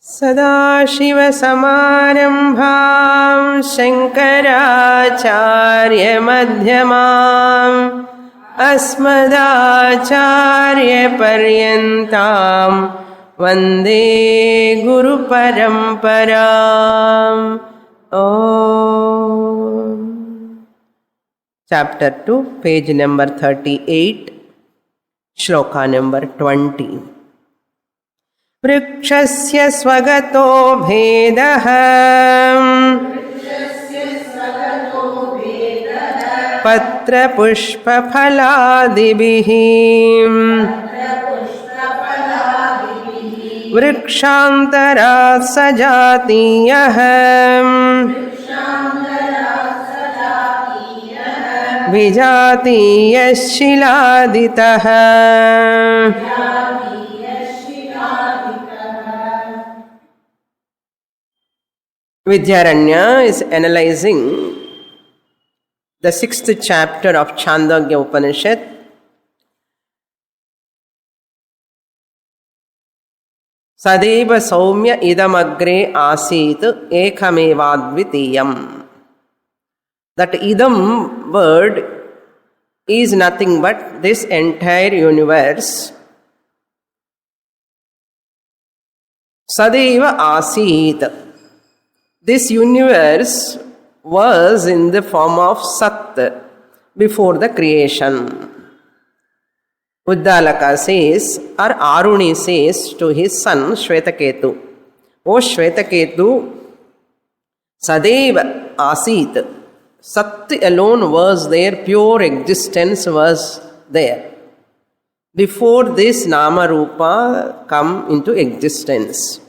सदाशिवसमारम्भां शङ्कराचार्यमध्यमाम् अस्मदाचार्यपर्यन्तां वन्दे गुरुपरम्पराम्. Chapter 2, page number 38, shloka number 20. वृक्षस्य स्वगतो भेदः पत्रपुष्पफलादिभिः वृक्षान्तरात् सजातीयः विजातीयः शिलादितः. Vidyaranya is analyzing the 6th chapter of Chandogya Upanishad. Sadeva Saumya idamagre asit ekamevadvitiyam. That idam word is nothing but this entire universe. Sadeva asit. This universe was in the form of Sat before the creation. Uddalaka says, or Aruni says to his son Shvetaketu, O Shvetaketu, Sadeva Asit. Sat alone was there, pure existence was there. Before this Nama Rupa come into existence.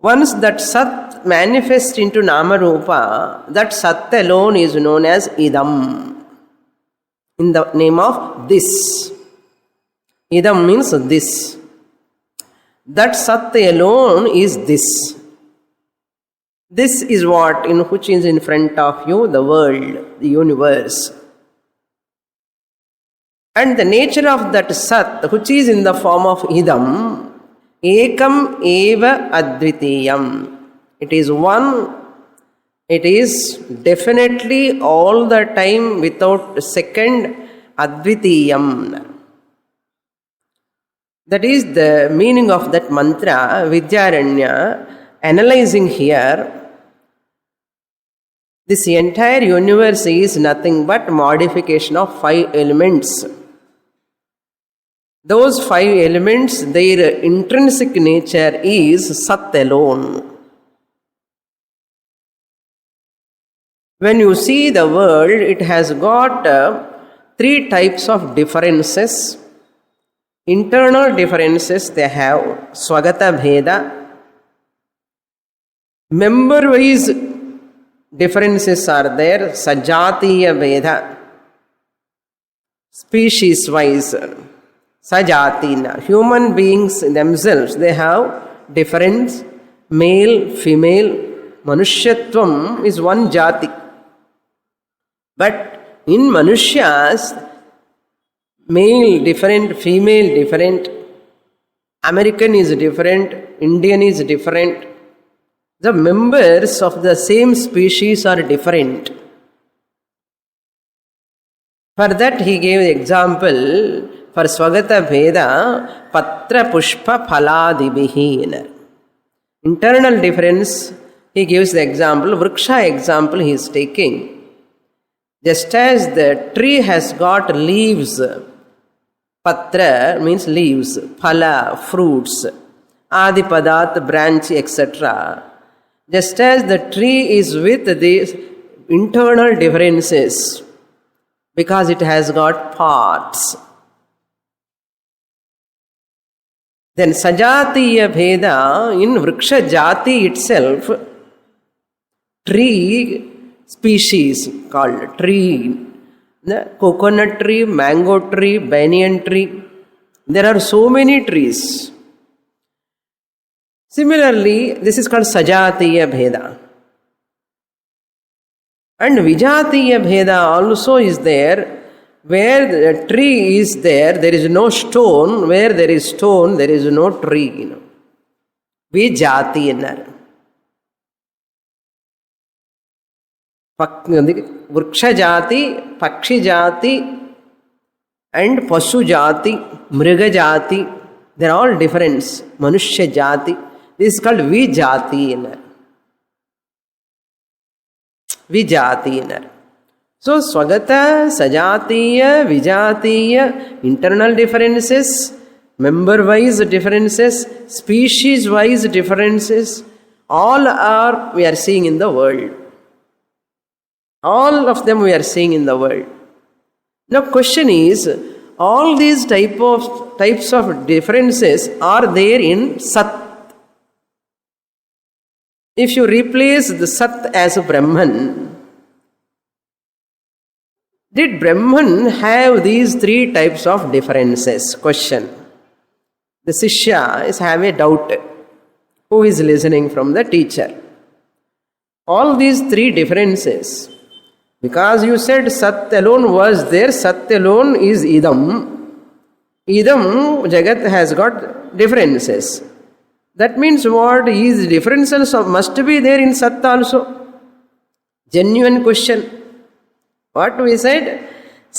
Once that Sat manifests into Nama Rupa, that Sat alone is known as Idam. In the name of this. Idam means this. That Sat alone is this. This is what, which is in front of you, the world, the universe. And the nature of that Sat, which is in the form of Idam, Ekam eva advitiyam. It is one. It is definitely all the time without second advitiyam. That is the meaning of that mantra. Vidyaranya analyzing here. This entire universe is nothing but modification of 5 elements. Those 5 elements, their intrinsic nature is Sat alone. When you see the world, it has got 3 types of differences. Internal differences they have, Swagata Bheda. Member-wise differences are there, Sajatiya Bheda. Species-wise, Sajatina. Human beings themselves, they have difference. Male, female, Manushyatvam is one jati. But in Manusyas, male different, female different, American is different, Indian is different. The members of the same species are different. For that he gave the example for Swagata Bheda, Patra Pushpa Phaladibihi. Internal difference, he gives the example, Vriksha example he is taking. Just as the tree has got leaves, Patra means leaves, Phala, fruits, Adipadat, branch, etc. Just as the tree is with these internal differences, because it has got parts. Then Sajatiya Bheda, in Vriksha Jati itself, tree species called tree, the coconut tree, mango tree, banyan tree. There are so many trees. Similarly, this is called Sajatiya Bheda. And Vijatiya Bheda also is there. Where the tree is there, there is no stone. Where there is stone, there is no tree. విజాతి అన్నారు. వృక్షజాతి, పక్షిజాతి and పశుజాతి, మృగజాతి, there all difference. మనుష్య జాతి, this called విజాతి అన్నారు. విజాతి అన్నారు. So స్వగత, సజాతీయ, విజాతీయ, internal differences, member wise differences, species wise differences, all are we are seeing in the world. All of them we are seeing in the world. Now question is, all these types of differences are there in Sat. If you replace the Sat as Brahman, did Brahman have these three types of differences? Question. The Sishya is having a doubt who is listening from the teacher. All these three differences, because you said Sat alone was there, Sat alone is Idam. Idam, Jagat has got differences. That means what? Is differences must be there in Sat also. Genuine question. What we said?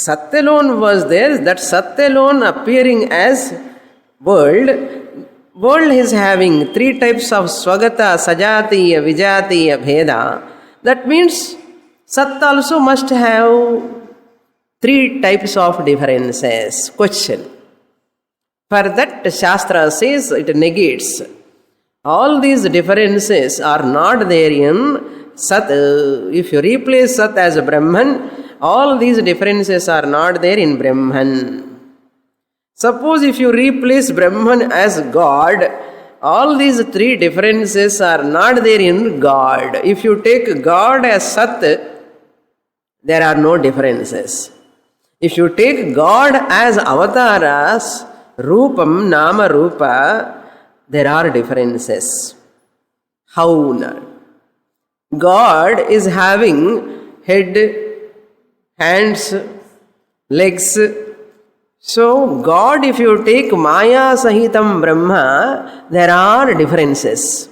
Sat alone was there, that Sat alone appearing as world is having three types of Swagata, Sajatiya, Vijatiya, Bheda. That means Sat also must have three types of differences. Question. For that Shastra says it negates. All these differences are not there in Sat. If you replace Sat as Brahman, all these differences are not there in Brahman. Suppose if you replace Brahman as God, all these three differences are not there in God. If you take God as Sat, there are no differences. If you take God as avatars, Rupam, Nama, Rupa, there are differences. How? God is having head, hands, legs. So God, if you take Maya Sahitam Brahma, there are differences.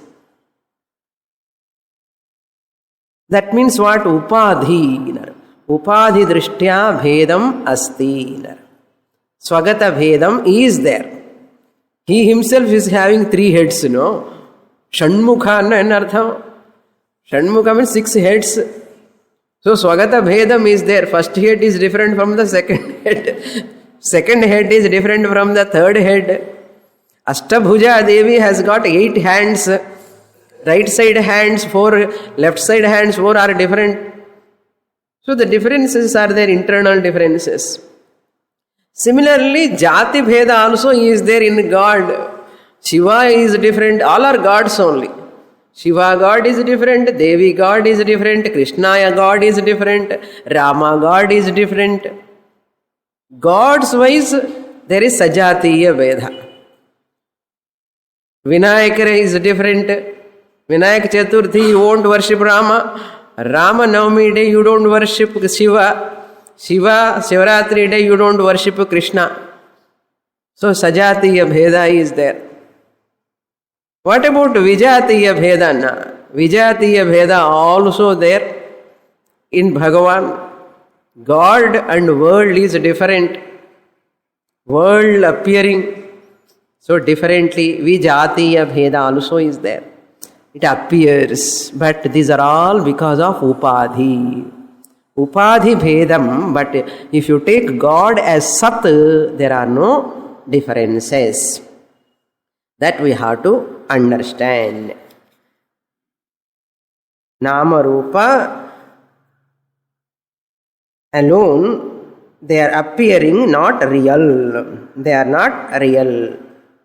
That means what? Upadhi. Upadhi drishtya bhedam asti. Swagata bhedam is there. He himself is having three heads, Shanmukha enartham. Shanmukha means 6 heads. So Swagata bhedam is there. First head is different from the second head. Second head is different from the third head. Ashtabhuja Devi has got 8 hands. Right side hands 4, left side hands 4 are different. So the differences are there, internal differences. Similarly, Jati Bheda also is there in God. Shiva is different. All are gods only. Shiva God is different. Devi God is different. Krishnaya God is different. Rama God is different. Gods wise, there is Sajatiya Veda. Vinayak is different. Vinayak Chaturthi, you won't worship Rama. Rama Navami day, you don't worship Shiva. Shivaratri day, you don't worship Krishna. So Sajatiya Bheda is there. What about Vijatiya Bheda? Vijatiya Bheda also there in Bhagavan. God and world is different. World appearing so differently. Vijatiya Bheda also is there. It appears, but these are all because of Upadhi. Upadhi Bhedam, but if you take God as Sat, there are no differences. That we have to understand. Nama Rupa alone, they are appearing not real. They are not real.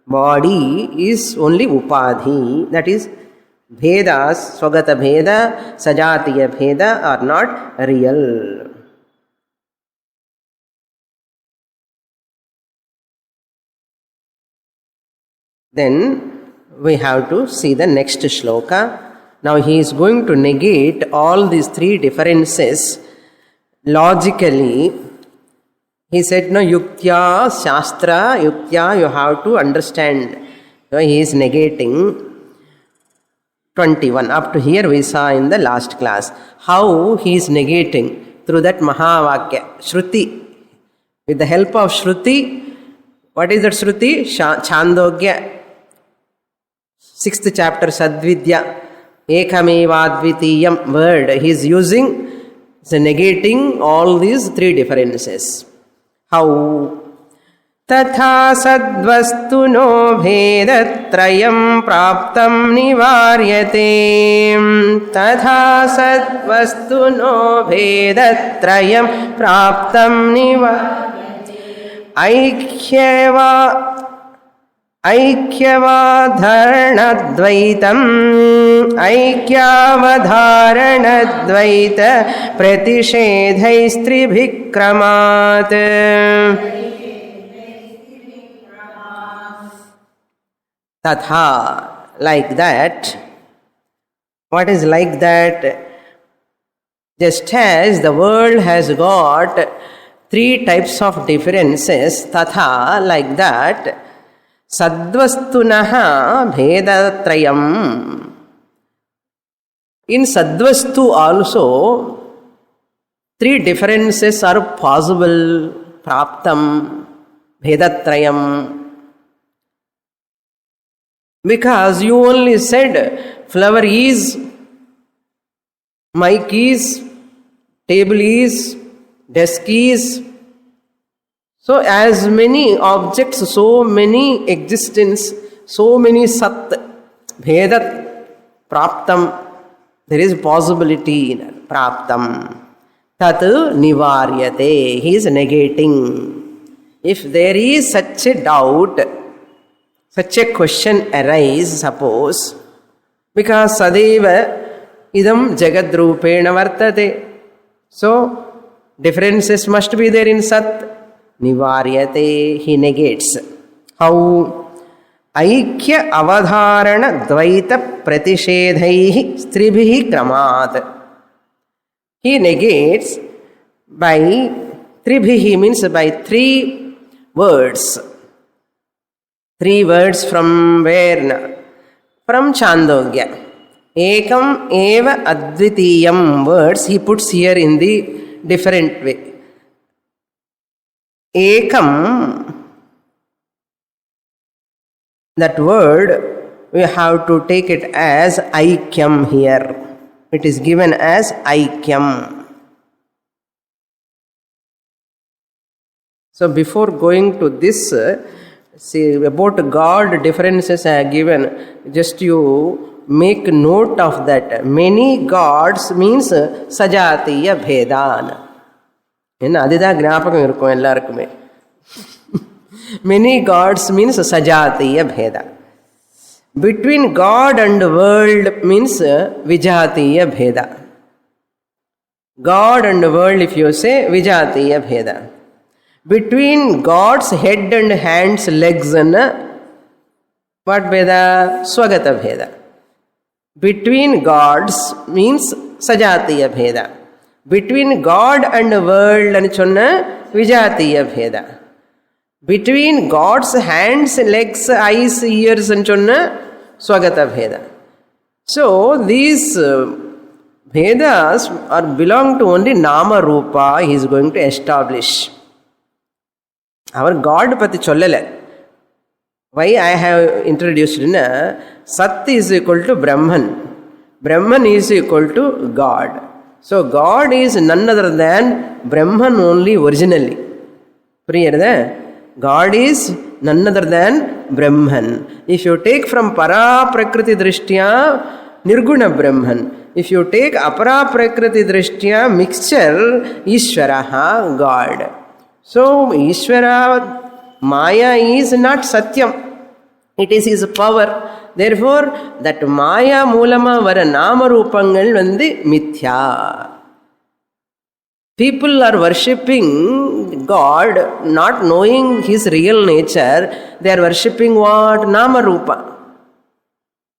Body is only Upadhi. That is, Bhedas, Swagata Bheda, Sajatiya Bheda are not real. Then we have to see the next shloka. Now he is going to negate all these three differences logically. He said, no, yuktya, shastra, yuktya, you have to understand. So he is negating. 21. Up to here we saw in the last class how he is negating through that Mahavakya, Shruti. With the help of Shruti, what is that Shruti? Chandogya, 6th chapter, Sadvidya, Ekamevadvitiyam word he is using, so negating all these three differences. How? Tatha sadvastuno bhedatrayam praptam nivaryate. Tatha sadvastuno bhedatrayam praptam nivaryate. ऐक्यवाधारणद्वैतम् ऐक्यावधारणद्वैत प्रतिषेधैस्त्रिभिक्रमात्. Tatha, like that. What is like that? Just as the world has got three types of differences, tatha, like that, sadvastunaha bhedatrayam. In sadvastu also, three differences are possible. Praptam, bhedatrayam. Because you only said flower is, mic is, table is, desk is. So as many objects, so many existence, so many sat, bhedat, praptam. There is possibility in praptam. Tat nivaryate. He is negating. If there is such a doubt, such a question arises, suppose, because sadeva idam jagadrupena vartate. So, differences must be there in sat. Nivaryate, he negates. How? Aikya avadharana dvaita pratishedhaihi stribhihi kramat. He negates by tribhihi, means by three words. Three words from where? From Chandogya. Ekam eva advitiyam words he puts here in the different way. Ekam, that word we have to take it as aikyam here. It is given as aikyam. So before going to this, see about God differences I have given, just you make note of that. Many gods means sajatiya bhedan. அதுதான் ஞாபகம் இருக்கும் எல்லாருக்குமே. Many gods means sajatiya bheda. Between God and world means vijatiya bheda. God and world, if you say, vijatiya bheda. Between God's head and hands, legs, and what bheda? Swagata bheda. Between gods means sajatiya bheda. Between God and world and chonna vijatiya bheda. Between God's hands, legs, eyes, ears and chonna swagata bheda. So these bhedas are belong to only nama rupa he is going to establish. Our God pati chollala. Why I have introduced Sat is equal to Brahman. Brahman is equal to God. So God is none other than Brahman only originally. Priyarada? God is none other than Brahman. If you take from para prakriti drishtya, nirguna Brahman. If you take apara prakriti drishtya, mixture, Ishvaraha, God. So Ishvara, Maya is not Satyam. It is his power. Therefore, that Maya மூலமா வர நாம ரூபங்கள் mithya. People are worshipping God, not knowing his real nature. They are worshipping what? Nama Rupa.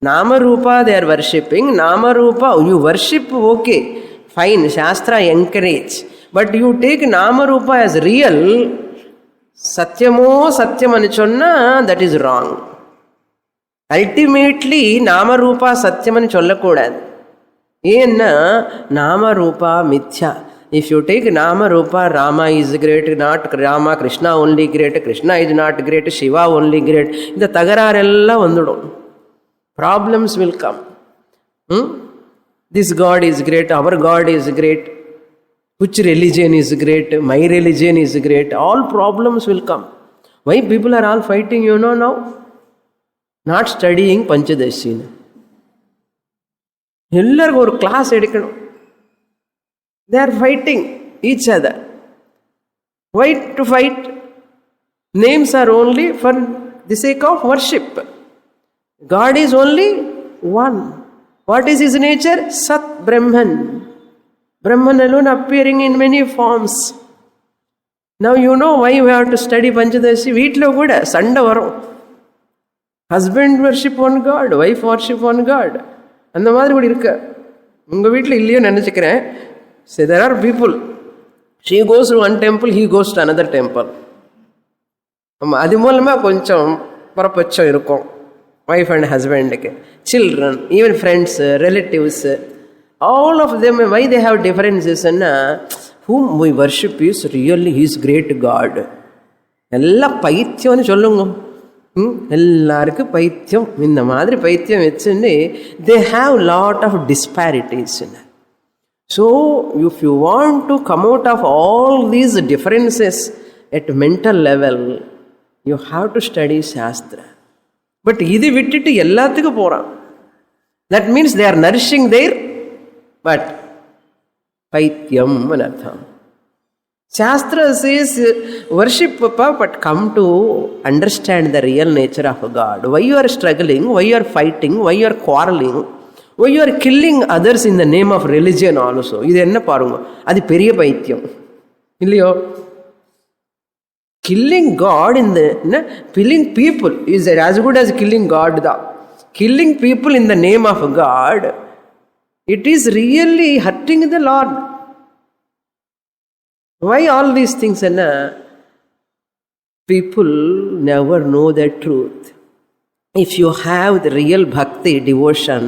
Nama Rupa they are worshipping. Nama Rupa, you worship, okay, fine, Shastra encourage. But you take Nama Rupa as real, Satyamo Satyam anichonna, that is wrong. Ultimately நாமரூபா சத்தியம்னு சொல்லக்கூடாது. ஏன்னா நாமரூபா மித்யா. If you take Nama Rupa, Rama is great, not Rama, Krishna only great, Krishna is not great, Shiva only great. இந்த தகராறெல்லாம் வந்துடும். Problems will come. This God is great, our God is great, which religion is great, my religion is great. All problems will come. Why people are all fighting, you know now? Not studying Panchadashi. எல்லாருக்கும் ஒரு class எடுக்கணும். They are fighting each other. Why to fight? Names are only for the sake of worship. God is only one. What is his nature? Sat Brahman. Brahman alone appearing in many forms. Now you know why we have to study Panchadashi. வீட்டில் கூட சண்டை வரும். Husband worship one God, wife worship one God. அந்த மாதிரி கூட இருக்கு. உங்கள் வீட்டில் இல்லையோ நினச்சிக்கிறேன். So there are people, she goes to one temple, he goes to another temple. அது மூலமாக கொஞ்சம் பரபட்சம் இருக்கும் wife and husband, children, even friends, relatives, all of them. Why they have differences? Whom we worship is really his great God. எல்லாம் பைத்தியம்னு சொல்லுங்க. எல்லாருக்கும் பைத்தியம். இந்த மாதிரி பைத்தியம் வச்சுன்னு they have lot of disparities. So if you want to come out of all these differences at mental level, you have to study Shastra. But இது விட்டுட்டு எல்லாத்துக்கும் போறான். That means they are nourishing their but பைத்தியம் அர்த்தம். Shastra says worship Papa, but come to understand the real nature of God. Why you are struggling, why you are fighting, why you are quarreling, why you are killing others in the name of religion also. இது என்ன பாருங்க, அது பெரிய பைத்தியம் இல்லையோ? Killing God in the killing people is as good as killing God. Da killing people in the name of God, it is really hurting the Lord. Why all these things? People never know the truth. If you have the real bhakti, devotion,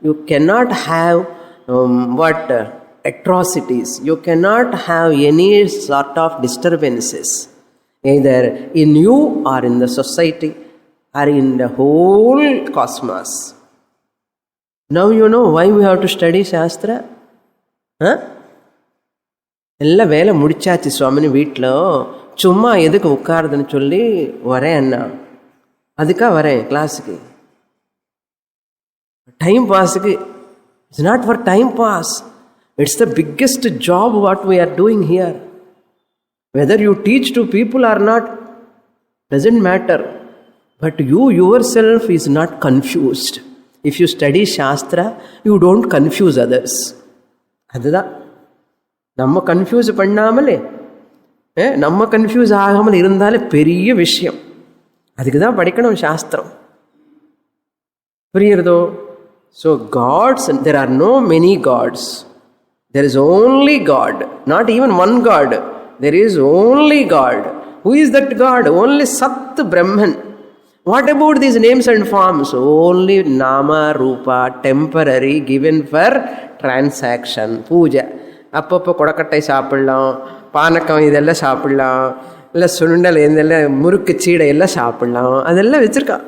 you cannot have atrocities. You cannot have any sort of disturbances, either in you or in the society or in the whole cosmos. Now you know why we have to study Shastra? எல்லாம் வேலை முடிச்சாச்சு சுவாமின்னு வீட்டில் சும்மா எதுக்கு உட்காருதுன்னு சொல்லி வரேன் அண்ணா. அதுக்காக வரேன் கிளாஸுக்கு. டைம் பாஸுக்கு. It's not for time pass. It's the biggest job what we are doing here. Whether you teach to people or not doesn't matter. But you yourself is not confused. If you study shastra you don't confuse others. அதுதான் நம்ம confuse பண்ணாமலே, நம்ம confuse ஆகாமல் இருந்தாலே பெரிய விஷயம். அதுக்கு தான் படிக்கணும் சாஸ்திரம். புரியுறதோ? So gods, there are no many gods. There is only God. Not even one God. There is only God. Who is that God? Only சத் Brahman. What about these names and forms? Only Nama, Rupa, temporary, given for transaction, puja. அப்பப்போ கொடக்கட்டை சாப்பிட்லாம், பானக்கம் இதெல்லாம் சாப்பிட்லாம், இல்லை சுண்டல் இதெல்லாம் முறுக்கு சீடை எல்லாம் சாப்பிட்லாம், அதெல்லாம் வச்சுருக்கான்.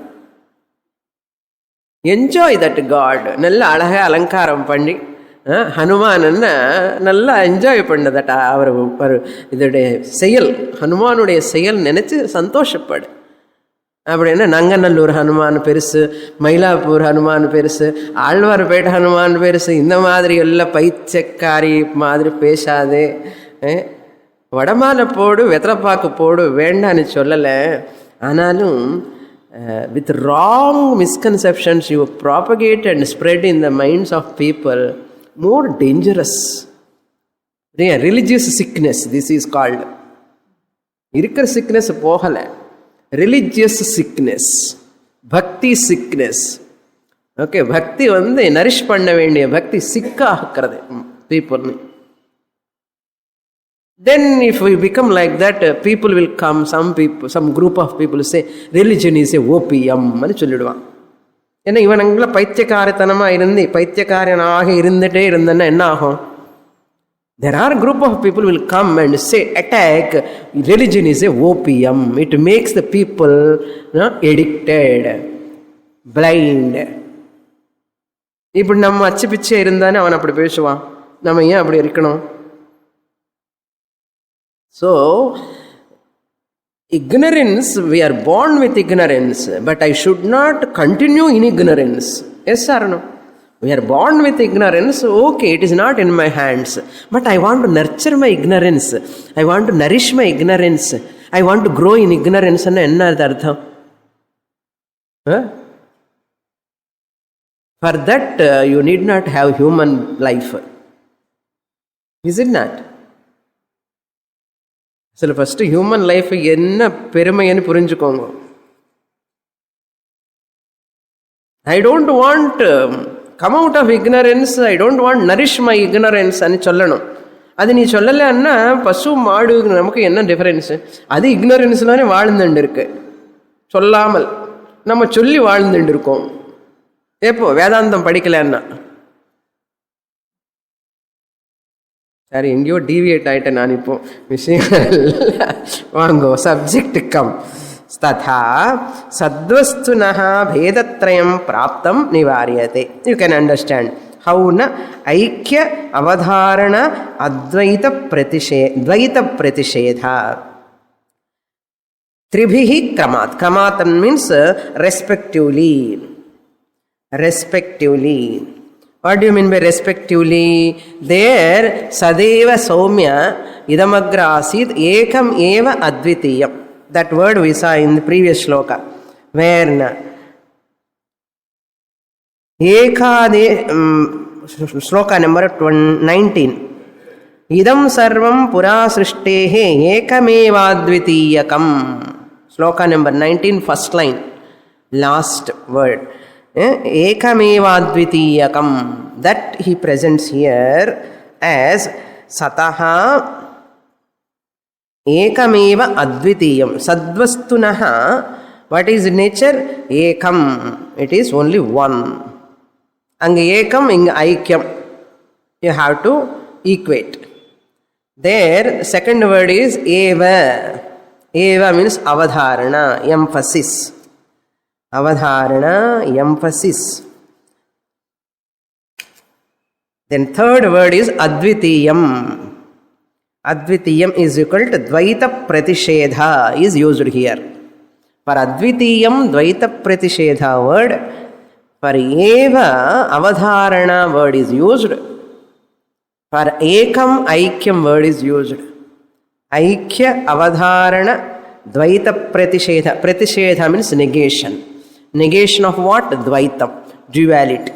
Enjoy that god. நல்லா அழகாக அலங்காரம் பண்ணி ஹனுமானன்னா நல்லா என்ஜாய் பண்ணதட்டா. அவர் இதோடைய செயல், ஹனுமானுடைய செயல் நினச்சி சந்தோஷப்படு. அப்படின்னா நங்கநல்லூர் ஹனுமான் பெருசு, மயிலாப்பூர் ஹனுமான் பெருசு, ஆழ்வார்பேட்டை ஹனுமான் பெருசு, இந்த மாதிரி எல்லாம் பைத்தியக்காரி மாதிரி பேசாதே. வடமாலை போடு, வெத்தலைப்பாக்கு போடு, வேண்டான்னு சொல்லலை. ஆனாலும் with wrong misconceptions you propagate and spread in the minds of people, more dangerous. Religious sickness, this is called. இருக்கிற sickness போகலை. ரிலிஜியஸ் சிக்னஸ், பக்தி சிக்னஸ். ஓகே, பக்தி நரிஷ் பண்ண வேண்டிய பக்தி சிக்காகிறது people. Then if we become like that, people will come, some group of people say religion is a opium anu சொல்லிடுவான். ஏன்னா இவனுங்கள பைத்தியக்காரத்தனமாக இருந்து பைத்தியக்காரனாக இருந்துகிட்டே இருந்தேன்னா என்ன ஆகும்? There are a group of people will come and say, attack, religion is a opium. It makes the people addicted, blind. இப்படி நம்ம அச்சு பிச்சை இருந்தானே அவன் அப்படி பேசுவான். நம்ம ஏன் அப்படி இருக்கணும்? So, ignorance, we are born with ignorance, but I should not continue in ignorance. Yes or no? We are born with ignorance, okay, it is not in my hands, but I want to nurture my ignorance. I want to nourish my ignorance. I want to grow in ignorance. என்ன அர்த்தம்? For that, you need not have human life. Is it not? So, first, human life என்ன பெருமைன்னு புரிஞ்சுக்கோங்க. I don't want come out of ignorance, I don't want nourish my ignorance అని சொல்லணும். அது நீ சொல்லலைன்னா பசு மாடு நமக்கு என்ன டிஃபரன்ஸு? அது இக்னோரன்ஸ்லானே வாழ்ந்துட்டு இருக்கு, சொல்லாமல் நம்ம சொல்லி வாழ்ந்துட்டு இருக்கோம். எப்போ வேதாந்தம் படிக்கலன்னா? சரி, எங்கேயோ டீவியேட் ஆகிட்டேன் நான். இப்போ விஷயங்கள் வாங்கோ, சப்ஜெக்ட் கம். तथा सद्वस्तुनः भेदत्रयं प्राप्तं निवार्यते. You can understand how na ऐक्य अवधारण अद्वैत प्रतिषेधा त्रिभिः क्रमात्. क्रमात् means respectively. What do you mean by respectively? There sadeva saumya idamagra asid ekam eva advitiyam. That word we saw in the previous shloka, where shloka number 19. Idam sarvam pura srishtehe ekamevadvitiyakam. Shloka number 19, first line, last word. Ekamevadvitiyakam. That he presents here as sataha ekameva advitiyam. Sadvastunaha, what is nature? Ekam, it is only one. Anga ekam, inga aikyam. You have to equate. There, second word is eva. Eva means avadharana, emphasis. Avadharana, emphasis. Then third word is advitiyam. Advitiyam is equal to Dvaita Pratishedha is used here. For Advitiyam, Dvaita Pratishedha word. For Eva, Avadharana word is used. For Ekam, Aikyam word is used. Aikya, Avadharana, Dvaita Pratishedha. Pratishedha means negation. Negation of what? Dvaitam, duality.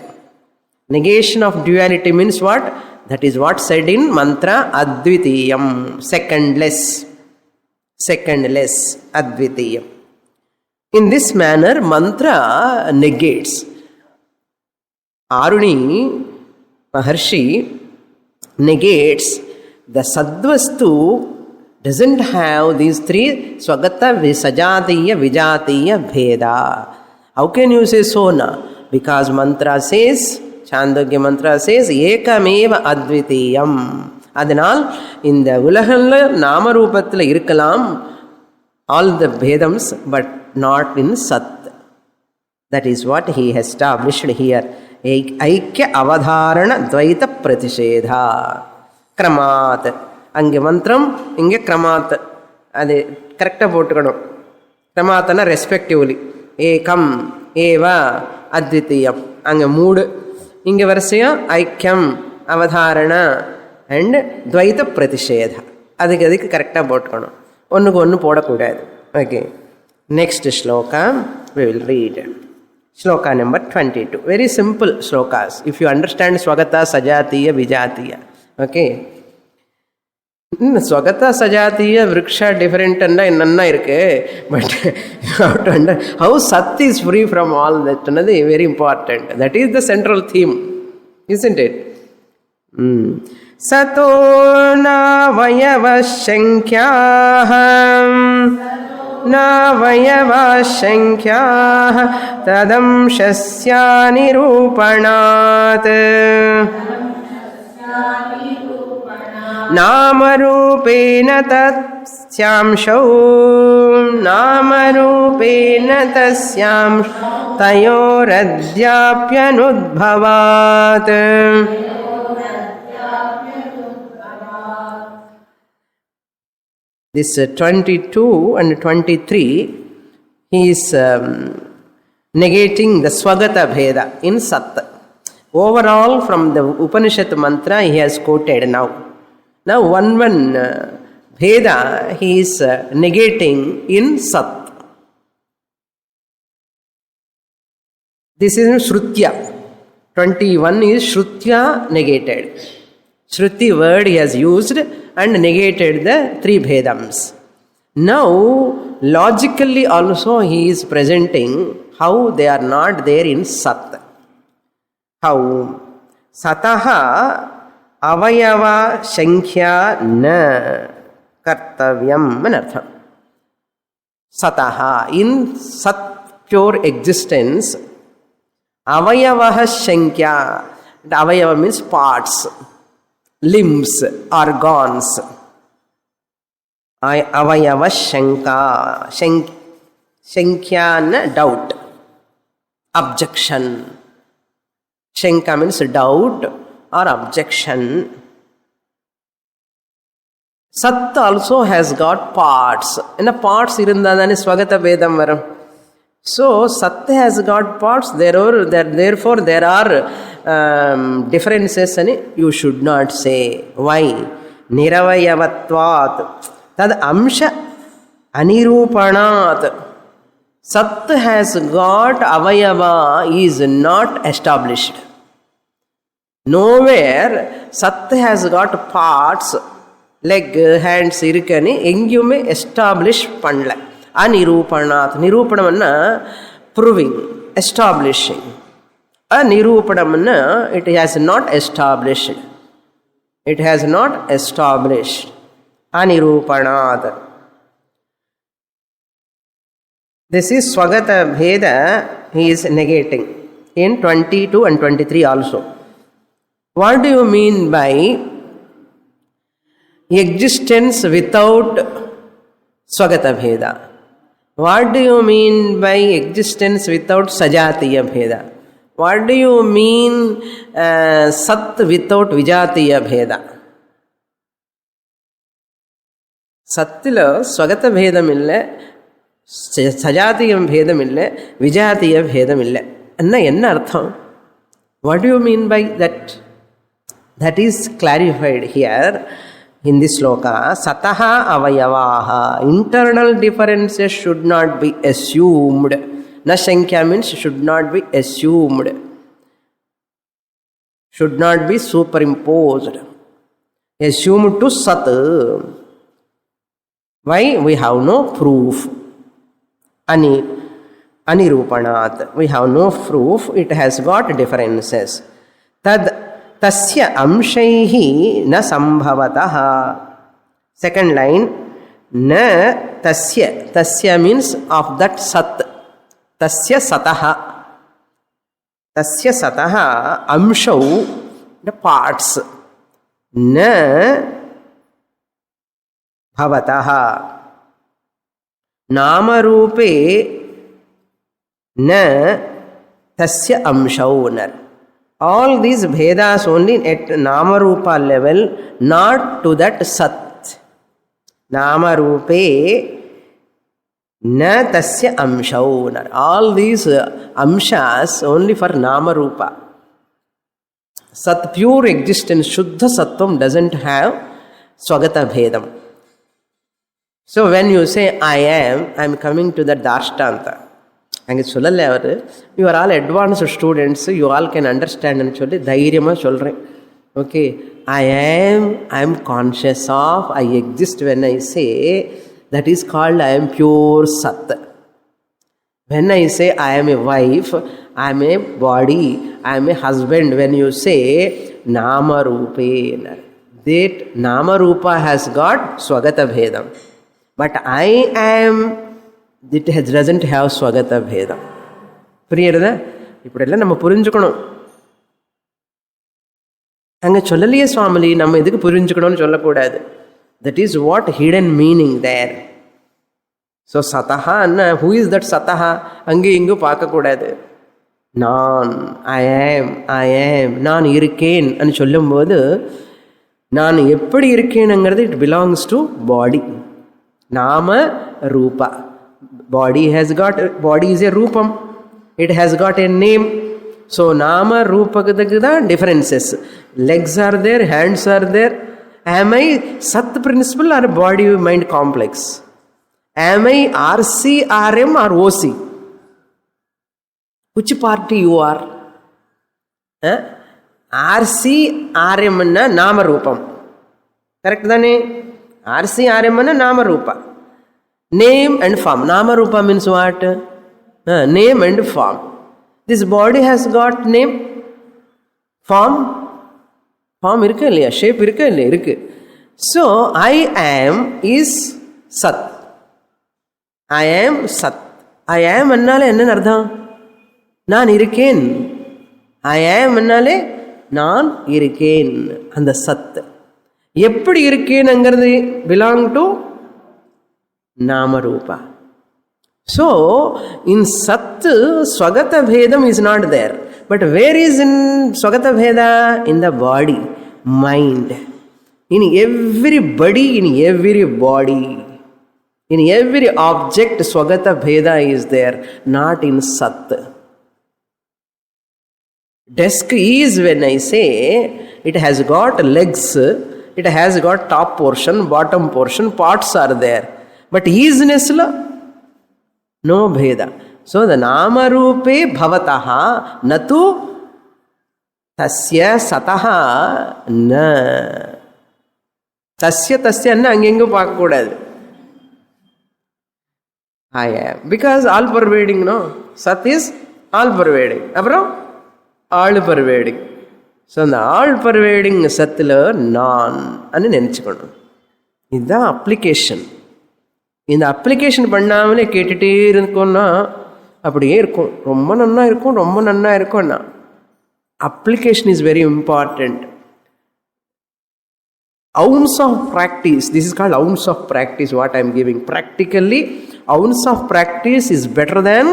Negation of duality means what? That is what said in mantra advitiyam, secondless, advitiyam. In this manner, mantra negates. Aruni Maharshi negates the sadvastu doesn't have these three swagata, sajatiya, vijatiya, bheda. How can you say so na? Because mantra says, Chandogya mantra says, Ekameva Advitiyam. அதனால் இந்த உலகல்ல நாமரூபத்தில் இருக்கலாம் all the Vedams, but not in Sat. That is what he has established here. Aikya Avadharana Dvaita Pratishedha. Kramat. அங்கே மந்திரம், இங்கே கிரமாத். அது கரெக்டாக போட்டுக்கணும். கிரமாத்தனா respectively. ஏகம், ஏவா, அத்வித்தீயம். அங்கே மூடு. இங்கே வரிசையாக ஐக்கியம், அவதாரணா அண்ட் துவைத பிரதிஷேத. அதுக்கு கரெக்டாக போட்டுக்கணும். ஒன்றுக்கு ஒன்று போடக்கூடாது. Okay, next shloka we will read. Shloka number 22. Very simple shlokas. If you understand Swagata, Sajatiya, Vijatiya. Okay. Swagata, Sajatiya, Vriksha different and nanna irukke. But you have to understand how Sat is free from all that. Another very important. That is the central theme. Isn't it? Sato na vayavashankyaham नावयवाशङ्ख्याः तदंशस्यानिरूपणात् नामरूपेण तस्यांशौ नामरूपेण तस्यांश तयोरद्याप्यनुद्भवात्. This 22 and 23, he is negating the Swagata Bheda in Sat. Overall, from the Upanishad mantra, he has quoted now. Now, one Bheda, he is negating in Sat. This is Shrutya. 21 is Shrutya negated. Shruti word he has used and negated the three Bhedams. Now, logically also he is presenting how they are not there in Sat. How? Sataha avayava shankhya na kartavyam anartham. Sataha, in Sat pure existence, avayavaha shankhya. Avayava means parts, limbs, organs. Avayava shanka. Shankhya, doubt, objection. Shanka means doubt or objection. Sat also has got parts. In a parts irundadane swagata vedam varam. So Sat has got parts. Therefore there are differences. You should not say. Why? Niravayavatvat. Tad amsha anirupanat. Sat has got avayava is not established. Nowhere Sat has got parts, leg, hands, irukani, engiyume establish panla. Anirupanat. Nirupanamana proving, establishing. Anirupanamana it has not established. It has not established. Anirupanat. This is Swagata Bheda he is negating in 22 and 23 also. What do you mean by existence without Swagata Bheda? What do you mean by existence without Sajatiya Bheda? What do you mean Sat without Vijatiya Bheda? Sattila Swagata Bhedam ille, Sajatiyam Bhedam ille, Vijatiya Bhedam ille. Anna enna artham? What do you mean by that? That is clarified here in this sloka. Sataha avayavaha. Internal differences should not be assumed. Na shankhya means should not be assumed. Should not be superimposed. Assumed to Sat. Why? We have no proof. Anirupanat. We have no proof. It has got differences. Tad tasya amshaihi na sambhavataha. Second line. Na tasya. Tasya means of that Sat. Tasya sataha. Tasya sataha amshau, the parts. Na bhavataha. Namarupe na tasya amshaunar. All these Bhedas only at Namarupa level, not to that Sat. Namarupe na tasya amshaunar. All these amshas only for Namarupa. Sat pure existence, Shuddha Sattvam doesn't have Swagata Bhedam. So when you say I am coming to the Dashtanta. And you are all advanced students, you all can understand and okay, I am conscious of, I exist when I say, that is called I am pure Sat. When I say I am a wife, I am a body, I am a husband, when you say Nama Rupe, that Nama Rupa has got Swagata Bhedam. But I am It doesn't have Swagata Bheda. புரியுறதா? இப்படியெல்லாம் நம்ம புரிஞ்சுக்கணும். அங்கே சொல்லலையே சுவாமி, நம்ம எதுக்கு புரிஞ்சுக்கணும்னு சொல்லக்கூடாது. That is what hidden meaning there. So சதஹா என்ன, ஹூ இஸ் தட் சதஹா, அங்கேயும் இங்கும் பார்க்கக்கூடாது. நான், ஐ ஆம், நான் இருக்கேன் అని சொல்லும்போது நான் எப்படி இருக்கேனுங்கிறது இட் பிலாங்ஸ் டு பாடி. நாம ரூபா. பாடி இஸ் எ ரூபம். It has got a name. So நாம ரூபகத்துக்கு தான் differences. Legs are there, hands are there. Am I Sat principle or body mind complex? Am I RC, RM or OC? Which party you are? RC, RM na Nama Rupam. Correct dane? RC, RM na Nama Rupa. Name and form. Nama Rupa means what? Name and form. This body has got name, form. Form இருக்கு இல்லையா, shape இருக்கு இல்லையா, இருக்கு. So I am is சத். ஐ ஆம் சத். ஐ ஆம் என்னாலே என்னன்னு அர்த்தம்? நான் இருக்கேன். ஐ ஆம் என்னாலே நான் இருக்கேன். அந்த சத் எப்படி இருக்கேனுங்கிறது பிலாங் டு நாமரூபா. ஸோ இன் சத்து ஸ்வகத பேதம் is not there. But where is in Swagata Bheda? In the body, mind. In everybody, in every body, in every object, Swagata Bheda is there, not in Sat. Desk is, when I say, it has got legs, it has got top portion, bottom portion, parts are there. But isness, no Bheda. So the nama rupe bhavataha natu tasya sataha na. Tasya na angengu paakudadu. I am. Because all pervading, no? Sat is all pervading. Apro? All pervading. So the all pervading satla non ani nenichukonu. Idha application. இந்த application பண்ணாமலே கேட்டுகிட்டே இருக்கோன்னா அப்படியே இருக்கும். ரொம்ப நன்னா இருக்கும், ரொம்ப நன்னா இருக்கும்னா application is very important. Ounce of practice, this is called ounce of practice, what I am giving. Practically, ounce of practice is better than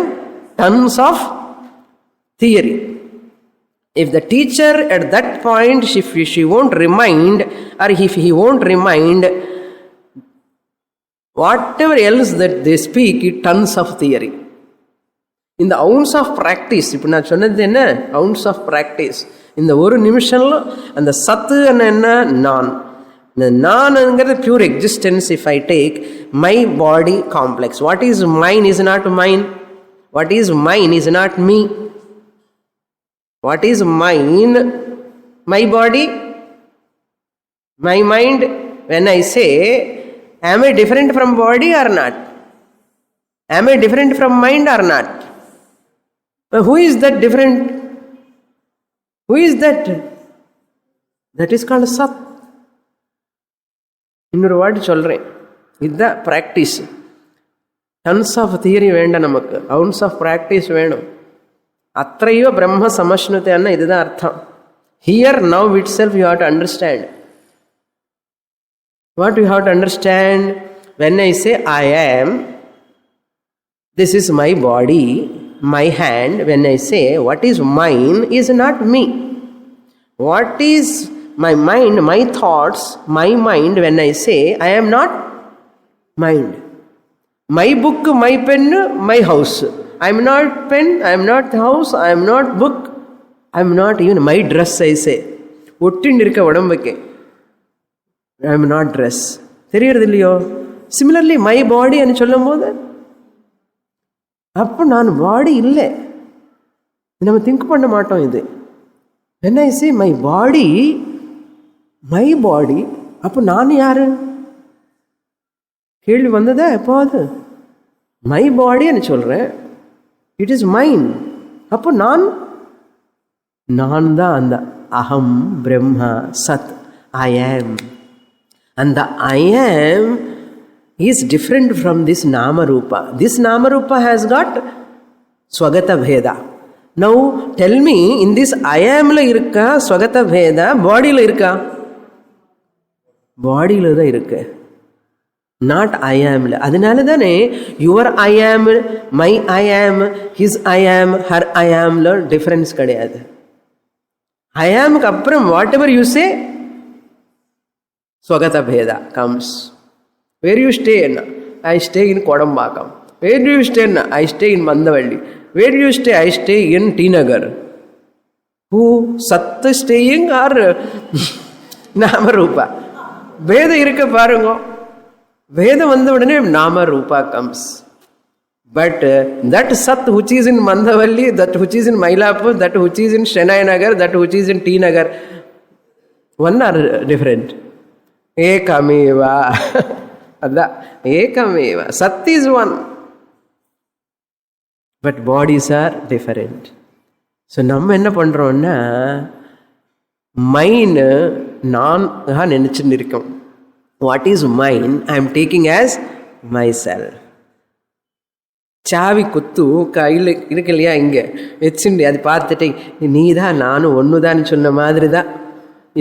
tons of theory. If the teacher at that point, if she won't remind, or if he won't remind, whatever else that they speak, it tons of theory. இந்த ounce of practice, இப்போ நான் சொன்னது என்ன, ounce of practice. இந்த ஒரு நிமிஷம்ல அந்த சத்து என்ன, நான். இந்த நான்ங்கிறது pure existence. If I take my body complex, what is mine is not mine, what is mine is not me. What is mine? My body, my mind. when I say, am I different from body or not? Am I different from mind or not? Who is that different? Who is that? That is called Sat. இன்னொரு வாட்டி சொல்கிறேன், இதுதான் practice. Tons of theory வேண்டாம் நமக்கு, ounce of practice வேணும். அத்தையோ பிரம்ம சமஷ்ணுதே அண்ணா இதுதான் அர்த்தம். Here now itself you have to understand. What you have to understand? When I say I am, this is my body, my hand. When I say what is mine is not me. What is my mind, my thoughts, my mind, when I say I am not mind. My book, my pen, my house. I am not pen, I am not house, I am not book, I am not even my dress. I say ஒட்டின்டிருக்க உடம்புக்கு I am not dress. தெரியுறது இல்லையோ? Similarly my body అని சொல்லும்போது அப்போ நான் பாடி இல்லை, நம்ம think பண்ண மாட்டோம். இது when I say my body, my body, அப்போ நான் யாரு? கேள்வி வந்ததா எப்போது? மை பாடின்னு சொல்கிறேன், இட் இஸ் மைன். அப்போ நான் தான் அந்த அகம் பிரம்ம சத் ஐ ஆம். அந்த ஐ ஆம் is different from this nama rupa. This nama rupa has got swagata bheda. Now tell me, in this I am la irukka swagata bheda, body la irukka? Body la da irukku, not I am la. Adinala dane your I am, my I am, his I am, her I am la difference kadiyadu. I am kapram whatever you say, swagata bheda comes. Where you stay? I stay in Kodambakam. Where do you stay? I stay in Mandavalli. Where do you stay? I stay in T Nagar. Who? Sat staying or Namarupa? Veda irukka parungo. Veda vandavadane Namarupa comes. But that Sat which is in Mandavalli, that which is in Mailapur, that which is in Chennai Nagar, that which is in T Nagar, one are different. Ekameva. Adha Ekameva. Sat is one. But bodies are different. So நம்ம என்ன பண்றோம்னா மைன் நான் நினைச்சுன்னு இருக்கோம். What is mine? I am taking as myself. சாவி குத்து கையில் இருக்கு இல்லையா, இங்கே வச்சுண்டு அது பார்த்துட்டு நீ தான் நானும் ஒன்று தான் சொன்ன மாதிரி தான்.